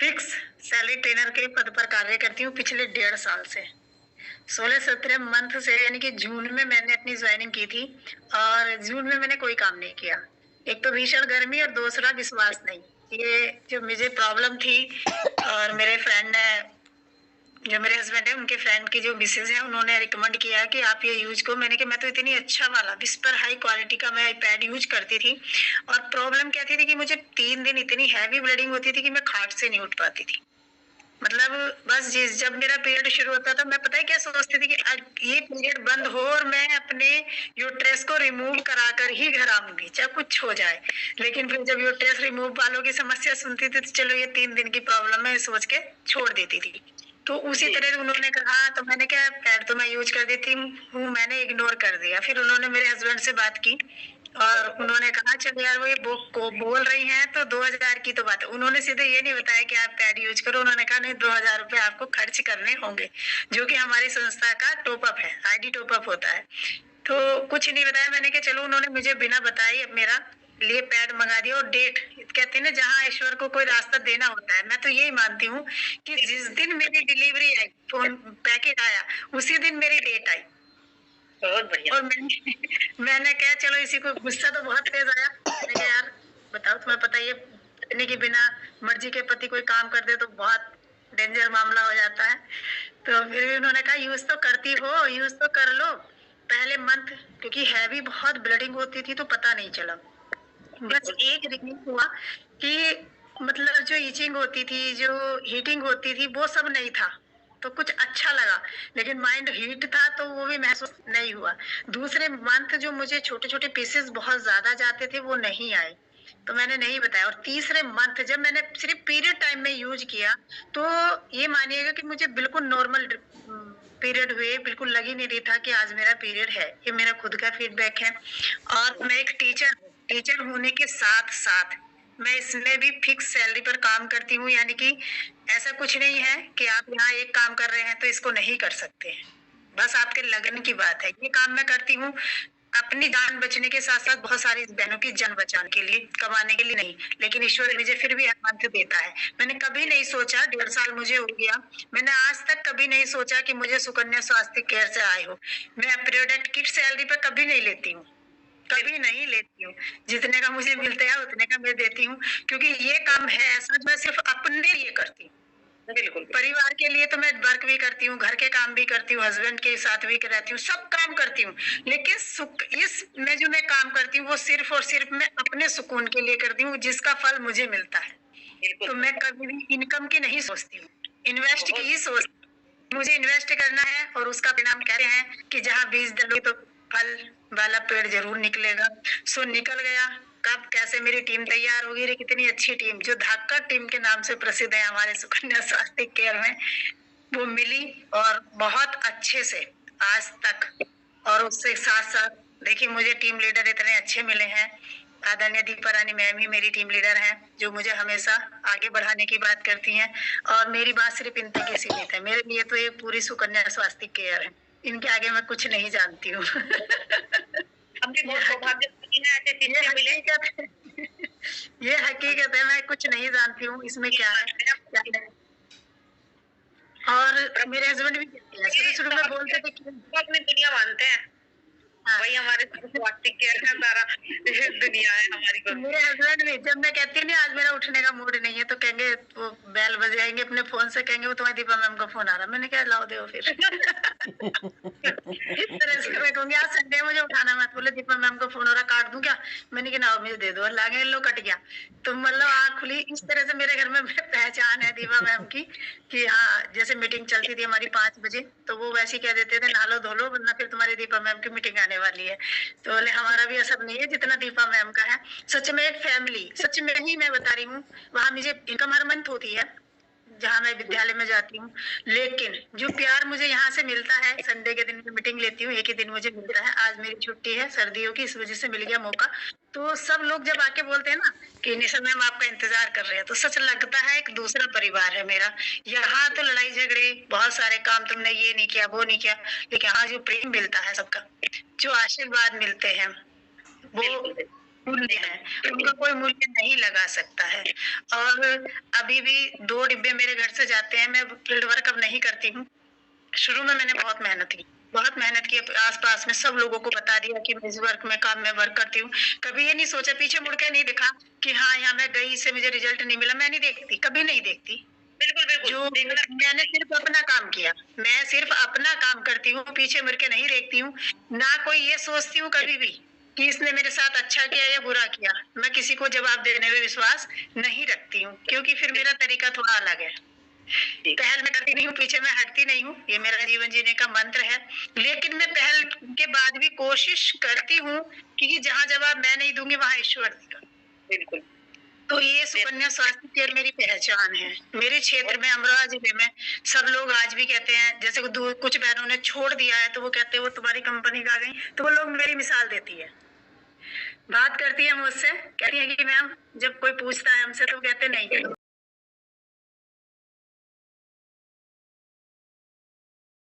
Fix salary trainer के पद पर कार्य करती हूँ पिछले 1.5 साल से। 16-17 मंथ से, यानी कि जून में मैंने अपनी ज्वाइनिंग की थी और जून में मैंने कोई काम नहीं किया। एक तो भीषण गर्मी और दूसरा विश्वास नहीं। ये जो मुझे प्रॉब्लम थी, और मेरे फ्रेंड ने, जो मेरे हस्बैंड है उनके फ्रेंड की जो मिसेज है, उन्होंने रिकमेंड किया कि आप ये यूज करो। मैंने कहा मैं तो इतनी अच्छा वाला विस्पर हाई क्वालिटी का मैं पैड यूज करती थी, और प्रॉब्लम क्या थी कि मुझे 3 दिन इतनी हैवी ब्लीडिंग होती थी कि मैं खाट से नहीं उठ पाती थी। मतलब बस जब मेरा पीरियड शुरू होता था, मैं पता है क्या सोचती थी कि ये पीरियड बंद हो और मैं अपने यूट्रस को रिमूव करा कर ही घर आऊंगी, चाहे कुछ हो जाए। लेकिन फिर जब यूट्रस रिमूव वालों की समस्या सुनती थी तो चलो ये 3 दिन की प्रॉब्लम है सोच के छोड़ देती थी। तो उसी तरह उन्होंने कहा, तो मैंने क्या, पैड तो मैं यूज कर देती हूँ, मैंने इग्नोर कर दिया। फिर उन्होंने मेरे हस्बैंड से बात की और उन्होंने कहा चलो यार वो ये को बोल रही हैं तो 2000 की तो बात है। उन्होंने सीधे ये नहीं बताया कि आप पैड यूज करो, उन्होंने कहा नहीं 2000 रुपए आपको खर्च करने होंगे, जो कि हमारी संस्था का टॉपअप है, आईडी टॉपअप होता है। तो कुछ नहीं बताया। मैंने कहा चलो, उन्होंने मुझे बिना बताए मेरा लिए पैड मंगा दिया। और डेट कहते हैं ना, जहाँ ईश्वर को कोई रास्ता देना होता है, मैं तो यही मानती हूँ कि जिस दिन मेरी डिलीवरी आई, फोन पैकेट आया, उसी दिन मेरी डेट आई। बहुत बढ़िया। और मैंने कहा चलो, इसी को गुस्सा तो बहुत तेज आया। मैंने कहा यार बताओ, तुम्हें पता है ये पत्नी के बिना मर्जी के पति कोई काम कर दे तो बहुत डेंजर मामला हो जाता है। तो फिर भी उन्होंने कहा यूज तो करती हो, यूज तो कर लो। पहले मंथ क्योंकि हैवी बहुत ब्लीडिंग होती थी तो पता नहीं चला। बस एक रिलीफ हुआ कि मतलब जो इचिंग होती थी, जो हीटिंग होती थी, वो सब नहीं था, तो कुछ अच्छा लगा। लेकिन माइंड हीट था तो वो भी महसूस नहीं हुआ। दूसरे मंथ जो मुझे छोटे छोटे पीसेस बहुत ज्यादा जाते थे वो नहीं आए, तो मैंने नहीं बताया। और तीसरे मंथ जब मैंने सिर्फ पीरियड टाइम में यूज किया, तो ये मानिएगा कि मुझे बिल्कुल नॉर्मल पीरियड हुए, बिल्कुल लग ही नहीं रही था कि आज मेरा पीरियड है। ये मेरा खुद का फीडबैक है। और मैं एक टीचर होने के साथ साथ मैं इसमें भी फिक्स सैलरी पर काम करती हूँ, यानी कि ऐसा कुछ नहीं है कि आप यहाँ एक काम कर रहे हैं तो इसको नहीं कर सकते हैं। बस आपके लगन की बात है। ये काम मैं करती हूँ अपनी जान बचने के साथ साथ बहुत सारी बहनों की जान बचाने के लिए, कमाने के लिए नहीं। लेकिन ईश्वर मुझे फिर भी मंथ देता है। मैंने कभी नहीं सोचा, 1.5 साल मुझे हो गया, मैंने आज तक कभी नहीं सोचा कि मुझे सुकन्या स्वास्थ्य केयर से आए हो। मैं प्रोडक्ट किट सैलरी पर कभी नहीं लेती हूँ, कभी नहीं लेती हूँ। जितने का मुझे मिलता है उतने का मैं देती हूँ, क्योंकि ये काम है ऐसा जो मैं सिर्फ अपने लिए करती हूँ। बिल्कुल, परिवार के लिए तो मैं वर्क भी करती हूँ, घर के काम भी करती हूँ, हस्बैंड के साथ भी रहती हूँ, सब काम करती हूँ। लेकिन इस में जो मैं काम करती हूँ वो सिर्फ और सिर्फ मैं अपने सुकून के लिए करती हूँ, जिसका फल मुझे मिलता है। तो मैं कभी भी इनकम की नहीं सोचती हूँ, इन्वेस्ट की ही सोचती हूँ। मुझे इन्वेस्ट करना है और उसका परिणाम कहते हैं कि जहाँ बीज डालोगे तो फल वाला पेड़ जरूर निकलेगा। सो निकल गया। कब कैसे मेरी टीम तैयार होगी, रे कितनी अच्छी टीम जो धाकड़ टीम के नाम से प्रसिद्ध है हमारे सुकन्या स्वास्थ्य केयर में, वो मिली और बहुत अच्छे से आज तक। और उससे साथ साथ देखिए, मुझे टीम लीडर इतने अच्छे मिले हैं। आदरणीय दीपा रानी मैम ही मेरी टीम लीडर हैं, जो मुझे हमेशा आगे बढ़ाने की बात करती हैं। और मेरी बात सिर्फ इन तक ही सीमित है। मेरे लिए तो ये पूरी सुकन्या स्वास्थ्य केयर है, इनके आगे मैं कुछ नहीं जानती हूँ। ये हकीकत है, मैं कुछ नहीं जानती हूँ इसमें क्या है क्या नहीं। और मेरे हस्बैंड भी शुरू शुरू में बोलते थे कि अपनी दुनिया मानते हैं। हाँ। वही हमारे स्वास्थ्य केयर का सारा दुनिया है हमारी। मेरे हस्बैंड भी, जब मैं कहती नहीं आज मेरा उठने का मूड नहीं है, तो कहेंगे, वो बेल बजाएंगे अपने फोन से, कहेंगे वो तुम्हारी दीपा मैम का फोन आ रहा। मैंने क्या, लाओ दो फिर। इस तरह से मैं कहूंगी आज संडे मुझे उठाना मत, बोले दीपा मैम का फोन हो रहा, काट दूं क्या? मैंने कहा मुझे दे दो, लागे लो कट गया। तो मतलब आँख खुली। इस तरह से मेरे घर में पहचान है दीपा मैम की कि हाँ, जैसे मीटिंग चलती थी हमारी 5 बजे, तो वो वैसे ही कह देते थे नहा लो धो लो, वरना फिर तुम्हारी दीपा मैम की मीटिंग आने वाली है। तो बोले हमारा भी असर नहीं है जितना दीपा मैम का है। सच में एक फैमिली, सच में ही मैं बता रही हूँ। वहां मुझे इनकम हर मंथ होती है जहाँ मैं विद्यालय में जाती हूँ, लेकिन जो प्यार मुझे यहाँ से मिलता है, संडे के दिन में मीटिंग लेती हूँ, एक ही दिन मुझे मिलता है। आज मेरी छुट्टी है सर्दियों की, इस वजह से मिल गया मौका। तो सब लोग जब आके बोलते हैं ना कि निशा मैम आपका इंतजार कर रहे हैं, तो सच लगता है एक दूसरा परिवार है मेरा। यहाँ तो लड़ाई झगड़े, बहुत सारे काम, तुमने ये नहीं किया वो नहीं किया, लेकिन यहाँ जो प्रेम मिलता है सबका, जो आशीर्वाद मिलते हैं, वो मूल्य है, उनका कोई मूल्य नहीं लगा सकता है। और अभी भी 2 डिब्बे मेरे घर से जाते हैं, मैं फील्ड वर्क अब नहीं करती हूँ। शुरू में मैंने बहुत मेहनत की, आस-पास में सब लोगों को बता दिया कि मैं इस वर्क में काम में वर्क करती हूँ। कभी ये नहीं सोचा, पीछे मुड़ के नहीं देखा कि हाँ, यहाँ मैं गई, इससे मुझे रिज़ल्ट नहीं मिला, मैं नहीं देखती, कभी नहीं देखती। बिल्कुल, बिल्कुल। जो मैंने सिर्फ़ अपना काम किया, मैं सिर्फ़ अपना काम करती हूँ, पीछे मुड़ के नहीं देखती हूँ। ना कोई ये सोचती हूँ कभी भी कि इसने मेरे साथ अच्छा किया या बुरा किया। मैं किसी को जवाब देने में विश्वास नहीं रखती हूँ, क्योंकि फिर मेरा तरीका थोड़ा अलग है। पहल मैं करती नहीं हूँ, पीछे मैं हटती नहीं हूँ, ये मेरा जीवन जीने का मंत्र है। लेकिन मैं पहल के बाद भी कोशिश करती हूँ कि जहाँ जवाब मैं नहीं दूँगी, वहाँ ईश्वर देगा। बिल्कुल। तो ये सुकन्या स्वास्थ्य केयर मेरी पहचान है। मेरे क्षेत्र में, अमरोहा जिले में, सब लोग आज भी कहते हैं, जैसे कुछ बहनों ने छोड़ दिया है, तो वो कहते हैं वो तुम्हारी कंपनी का आ गई, तो वो लोग मेरी मिसाल देती है। बात करती है मुझसे, कहती है कि मैम, जब कोई पूछता है हमसे तो कहते नहीं